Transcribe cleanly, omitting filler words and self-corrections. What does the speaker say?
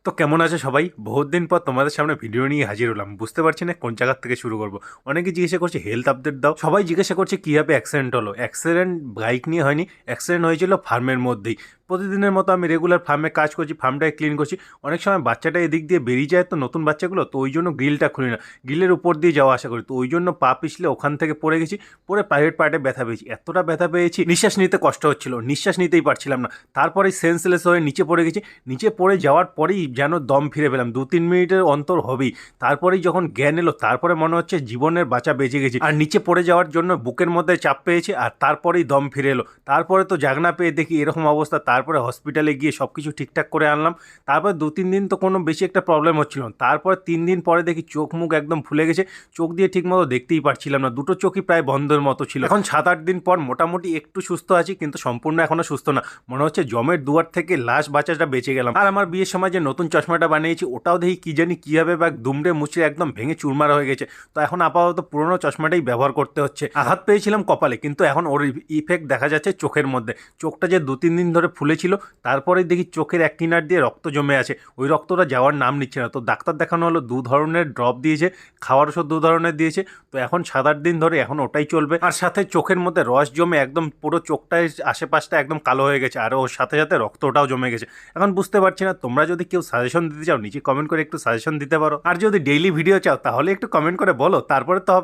তো কেমন আছে সবাই? বহুত দিন পর তোমাদের সামনে ভিডিও নিয়ে হাজির হলাম। বুঝতে পারছি না কোন জায়গা থেকে শুরু করব। অনেকে জিজ্ঞাসা করছে হেলথ আপডেট দাও, সবাই জিজ্ঞাসা করছে কীভাবে অ্যাক্সিডেন্ট হলো। অ্যাক্সিডেন্ট বাইক নিয়ে হয়নি, অ্যাক্সিডেন্ট হয়েছিল ফার্মের মধ্যেই। প্রতিদিনের মতো আমি রেগুলার ফার্মে কাজ করছি, ফার্মটাকে ক্লিন করছি। অনেক সময় বাচ্চাটা এদিক দিয়ে বেরিয়ে যায়, তো নতুন বাচ্চাগুলো, তো ওই জন্য গ্রিলটা খুলি না, গ্রিলের উপর দিয়ে যাওয়া আসা করি, তো ওই জন্য পা পিছলে ওখান থেকে পড়ে গেছি, পরে প্রাইভেট পার্টে ব্যথা পেয়েছি। এতটা ব্যথা পেয়েছি নিঃশ্বাস নিতে কষ্ট হচ্ছিল, নিঃশ্বাস নিতেই পারছিলাম না। তারপরে সেন্সলেস হয়ে নিচে পড়ে গেছি। নিচে পড়ে যাওয়ার পরেই যেন দম ফিরে পেলাম, 2-3 মিনিটের অন্তর হবেই। তারপরেই যখন জ্ঞান এলো, তারপরে মনে হচ্ছে জীবনের বাঁচা বেঁচে গেছি। আর নিচে পড়ে যাওয়ার জন্য বুকের মধ্যে চাপ পেয়েছে, আর তারপরেই দম ফিরে এলো। তারপরে তো জাগনা পেয়ে দেখি এরকম অবস্থা, তারপরে হসপিটালে গিয়ে সব কিছু ঠিকঠাক করে আনলাম। তারপর 2-3 দিন তো কোনো বেশি একটা প্রবলেম হচ্ছিল না। তারপর 3 দিন পরে দেখি চোখ মুখ একদম ফুলে গেছে, চোখ দিয়ে ঠিকমতো দেখতেই পারছিলাম না, দুটো চোখই প্রায় বন্ধের মতো ছিল। এখন 7-8 দিন পর মোটামুটি একটু সুস্থ আছি, কিন্তু সম্পূর্ণ এখনো সুস্থ না। মনে হচ্ছে জমের দুয়ার থেকে লাশ বাঁচাটা বেঁচে গেলাম। আর আমার বিয়ের সময় যে নতুন চশমাটা বানিয়েছি, ওটাও দেখি কি জানি কীভাবে বা দুমড়ে মুচড়ে একদম ভেঙে চুরমার হয়ে গেছে। তো এখন আপাতত পুরোনো চশমাটাই ব্যবহার করতে হচ্ছে। আঘাত পেয়েছিলাম কপালে, কিন্তু এখন ওর ইফেক্ট দেখা যাচ্ছে চোখের মধ্যে। চোখটা যে 2-3 দিন ধরে ফুলেছিল, তারপরেই দেখি চোখের এক কিনার দিয়ে রক্ত জমে আছে। ওই রক্তটা যাওয়ার নাম নিচ্ছে না। তো ডাক্তার দেখানো হলো, 2 ধরনের ড্রপ দিয়েছে, খাওয়ার ওষুধ 2 ধরনের দিয়েছে। তো এখন 7-8 দিন ধরে এখন ওটাই চলবে। আর সাথে চোখের মধ্যে রস জমে একদম পুরো চোখটায় আশেপাশটা একদম কালো হয়ে গেছে, আর ওর সাথে সাথে রক্তটাও জমে গেছে। এখন বুঝতে পারছি না, তোমরা যদি কেউ সাজেশন দিতে চাও নিচে কমেন্ট করে একটু সাজেশন দিতে পারো। আর যদি ডেইলি ভিডিও চাও তাহলে একটু কমেন্ট করে বলো, তারপরে তো